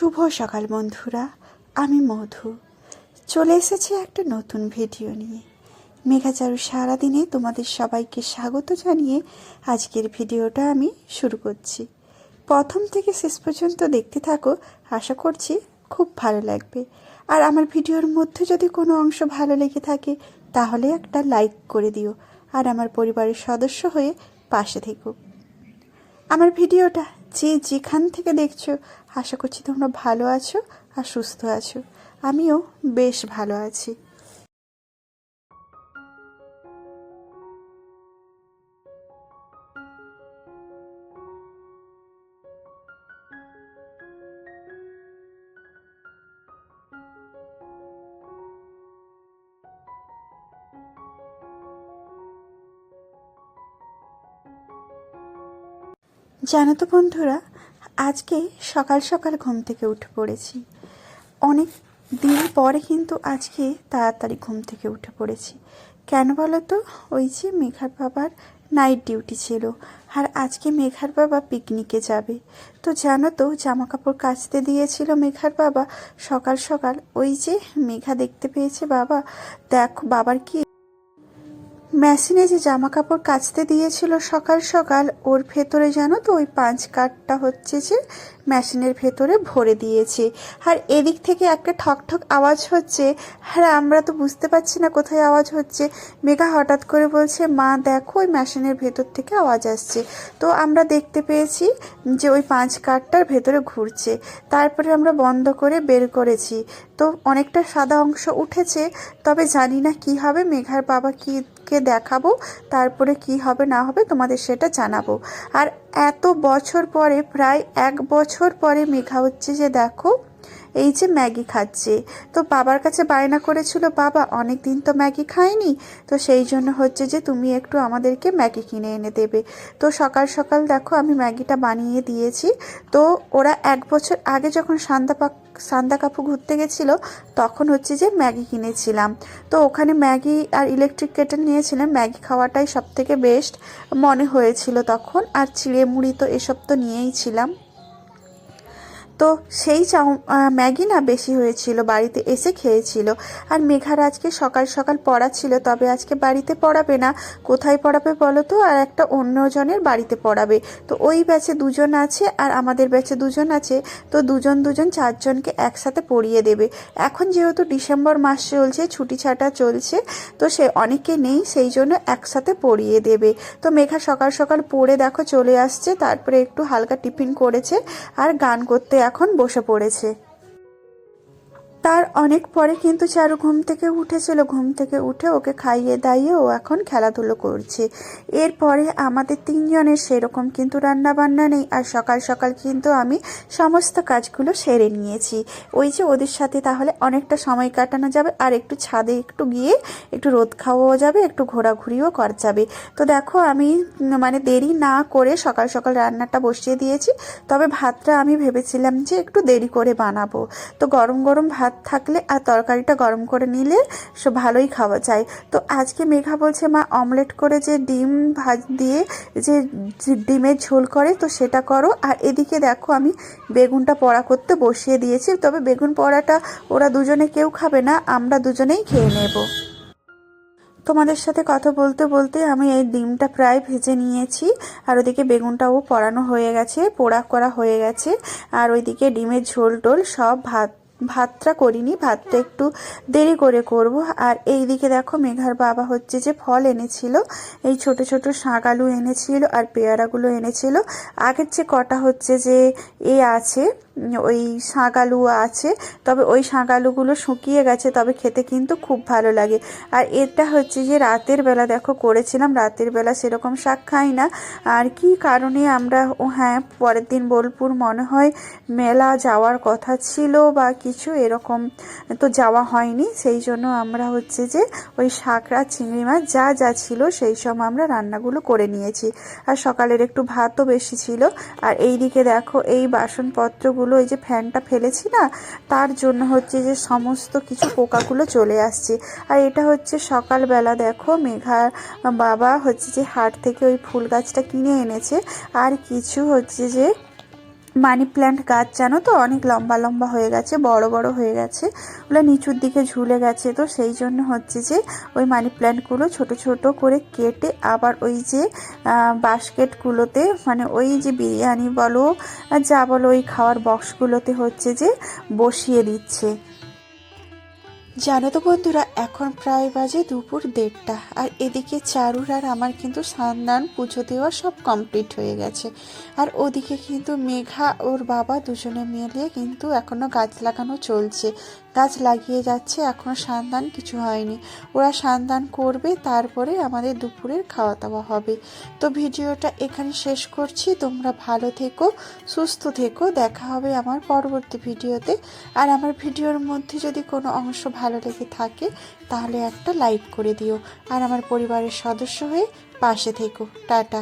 শুভ সকাল বন্ধুরা, আমি মধু চলে এসেছি একটা নতুন ভিডিও নিয়ে। মেঘাচারু সারাদিনে তোমাদের সবাইকে স্বাগত জানিয়ে আজকের ভিডিওটা আমি শুরু করছি। প্রথম থেকে শেষ পর্যন্ত দেখতে থাকো, আশা করছি খুব ভালো লাগবে। আর আমার ভিডিওর মধ্যে যদি কোনো অংশ ভালো লেগে থাকে তাহলে একটা লাইক করে দিও, আর আমার পরিবারের সদস্য হয়ে পাশে থেকো। আমার ভিডিওটা যে যেখান থেকে দেখছো, আশা করছি তোমরা ভালো আছো আর সুস্থ আছো। আমিও বেশ ভালো আছি। জানো তো বন্ধুরা, আজকে সকাল সকাল ঘুম থেকে উঠে পড়েছি। অনেক দিন পরে কিন্তু আজকে তাড়াতাড়ি ঘুম থেকে উঠে পড়েছি। কেন বলো তো, ওই যে মেঘার বাবার নাইট ডিউটি ছিল, আর আজকে মেঘার বাবা পিকনিকে যাবে। তো জানো তো, জামা কাপড় কাচতে দিয়েছিল মেঘার বাবা সকাল সকাল। ওই যে মেঘা দেখতে পেয়েছে বাবা, দেখো বাবার কি মেশিনে যে জামা কাপড় কাচতে দিয়েছিল সকাল সকাল, ওর ভেতরে জানো তো ওই 5 কাঠটা হচ্ছে যে মেশিনের ভেতরে ভরে দিয়েছে। আর এদিক থেকে একটা ঠক ঠক আওয়াজ হচ্ছে। আর আমরা তো বুঝতে পারছি না কোথায় আওয়াজ হচ্ছে। মেঘা হঠাৎ করে বলছে, মা দেখো ওই মেশিনের ভেতর থেকে আওয়াজ আসছে। তো আমরা দেখতে পেয়েছি যে ওই 5 কাঠটার ভেতরে ঘুরছে। তারপরে আমরা বন্ধ করে বের করেছি। তো অনেকটা সাদা অংশ উঠেছে, তবে জানি না কি হবে। মেঘার বাবা কে দেখাবো, তারপরে কি হবে না হবে তোমাদের সেটা জানাবো। আর এত বছর পরে, প্রায় 1 বছর পরে মেঘা হচ্ছে যে দেখো এই যে ম্যাগি খাচ্ছে। তো বাবার কাছে বায়না করেছিল, বাবা অনেক দিন তো ম্যাগি খাইনি, তো সেই জন্য হচ্ছে যে তুমি একটু আমাদেরকে ম্যাগি কিনে এনে দেবে। তো সকাল সকাল দেখো আমি ম্যাগিটা বানিয়ে দিয়েছি। তো ওরা 1 বছর আগে যখন সান্দা কাপু ঘুরতে গেছিল, তখন হচ্ছে যে ম্যাগি কিনেছিলাম। তো ওখানে ম্যাগি আর ইলেকট্রিক কেটেল নিয়েছিলাম। ম্যাগি খাওয়াটাই সব থেকে বেস্ট মনে হয়েছিল তখন। আর চিড়ে মুড়ি তো এসব তো নিয়েই ছিলাম। তো সেই ম্যাগি না বেশি হয়েছিল, বাড়িতে এসে খেয়েছিল। আর মেঘার আজকে সকাল সকাল পড়া ছিল, তবে আজকে বাড়িতে পড়াবে না। কোথায় পড়াবে বলো তো? আর একটা অন্যজনের বাড়িতে পড়াবে। তো ওই ব্যাচে 2 জন আছে আর আমাদের ব্যাচে 2 জন আছে। তো দুজন 4 জনকে একসাথে পড়িয়ে দেবে। এখন যেহেতু ডিসেম্বর মাস চলছে, ছুটি ছাটা চলছে, তো সে অনেকে নেই, সেই জন্য একসাথে পড়িয়ে দেবে। তো মেঘা সকাল সকাল পড়ে দেখো চলে আসছে, তারপরে একটু হালকা টিফিন করেছে আর গান করতে এখন বসে পড়েছে। তার অনেক পরে কিন্তু চারু ঘুম থেকে উঠেছিল। ঘুম থেকে উঠে ওকে খাইয়ে দাইয়ে ও এখন খেলাধুলো করছে। এরপরে আমাদের 3 জনের সেরকম কিন্তু রান্না বান্না নেই। আর সকাল সকাল কিন্তু আমি সমস্ত কাজগুলো সেরে নিয়েছি। ওই যে ওদের সাথে তাহলে অনেকটা সময় কাটানো যাবে, আর একটু ছাদে একটু গিয়ে একটু রোদ খাওয়াও যাবে, একটু ঘোরাঘুরিও করা যাবে। তো দেখো আমি মানে দেরি না করে সকাল সকাল রান্নাটা বসিয়ে দিয়েছি। তবে ভাতটা আমি ভেবেছিলাম যে একটু দেরি করে বানাবো। তো গরম গরম ভাত থাকলে আর তরকারিটা গরম করে নিলে ভালোই খাওয়া যায়। তো আজকে মেঘা বলছে, মা অমলেট করে যে ডিম দিয়ে যে ডিমের ঝোল করে, তো সেটা করো। আর এদিকে দেখো আমি বেগুনটা পোড়া করতে বসিয়ে দিয়েছি। তবে বেগুন পোড়াটা ওরা দুজনে কেউ খাবে না, আমরা দুজনেই খেয়ে নেব। তোমাদের সাথে কথা বলতে বলতে আমি এই ডিমটা প্রায় ভেজে নিয়েছি। আর ওদিকে বেগুনটাও পোড়ানো হয়ে গেছে, পোড়া করা হয়ে গেছে। আর ওইদিকে ডিমের ঝোল টোল সব ভাতটা করিনি, ভাতটা একটু দেরি করে করব। আর এই দিকে দেখো মেঘার বাবা হচ্ছে যে ফল এনেছিল, এই ছোট ছোট শাক আলু এনেছিল আর পেয়ারাগুলো এনেছিল। আগের যে কটা হচ্ছে যে আছে ওই শাক আলু আছে, তবে ওই শাক আলুগুলো শুকিয়ে গেছে, তবে খেতে কিন্তু খুব ভালো লাগে। আর এটা হচ্ছে যে রাতের বেলা দেখো করেছিলাম। রাতের বেলা সেরকম শাক খাই না, আর কি কারণে আমরা হ্যাঁ পরের দিন বোলপুর মনে হয় মেলা যাওয়ার কথা ছিল বা কিছু এরকম, তো যাওয়া হয়নি। সেই জন্য আমরা হচ্ছে যে ওই শাকরা চিংড়ি মাছ যা যা ছিল সেই সব আমরা রান্নাগুলো করে নিয়েছি। আর সকালের একটু ভাতও বেশি ছিল। আর এই দিকে দেখো এই বাসনপত্রগুলো, এই যে ফ্যানটা ফেলেছি না, তার জন্য হচ্ছে যে সমস্ত কিছু পোকাগুলো চলে আসছে। আর এটা হচ্ছে সকালবেলা দেখো মেঘার বাবা হচ্ছে যে হাট থেকে ওই ফুল গাছটা কিনে এনেছে। আর কিছু হচ্ছে যে মানি প্ল্যান্ট গাছ জানো তো অনেক লম্বা লম্বা হয়ে গেছে, বড় বড় হয়ে গেছে, ওগুলো নিচুর দিকে ঝুলে গেছে। তো সেই জন্য হচ্ছে যে ওই মানি প্ল্যান্টগুলো ছোট ছোট করে কেটে আবার ওই যে বাস্কেটগুলোতে, মানে ওই যে বিরিয়ানি বলো যা বলো ওই খাওয়ার বক্সগুলোতে হচ্ছে যে বসিয়ে দিচ্ছে। জানো তো বন্ধুরা, এখন প্রায় বাজে দুপুর 1:30, আর এদিকে চারুর আর আমার কিন্তু স্নান পুজো দেওয়া সব কমপ্লিট হয়ে গেছে। আর ওদিকে কিন্তু মেঘা ওর বাবা দুজনে মিলে কিন্তু এখনো গাছ লাগানো চলছে, গাছ লাগিয়ে যাচ্ছে, এখনো স্নান কিছু হয়নি। ওরা স্নান করবে, তারপরে আমাদের দুপুরের খাওয়া দাওয়া হবে। তো ভিডিওটা এখানে শেষ করছি, তোমরা ভালো থেকো, সুস্থ থেকো, দেখা হবে আমার পরবর্তী ভিডিওতে। আর আমার ভিডিওর মধ্যে যদি কোনো অংশ ভালো লেগে থাকে তাহলে একটা লাইক করে দিও, আর আমার পরিবারের সদস্য হয়ে পাশে থেকো। টাটা।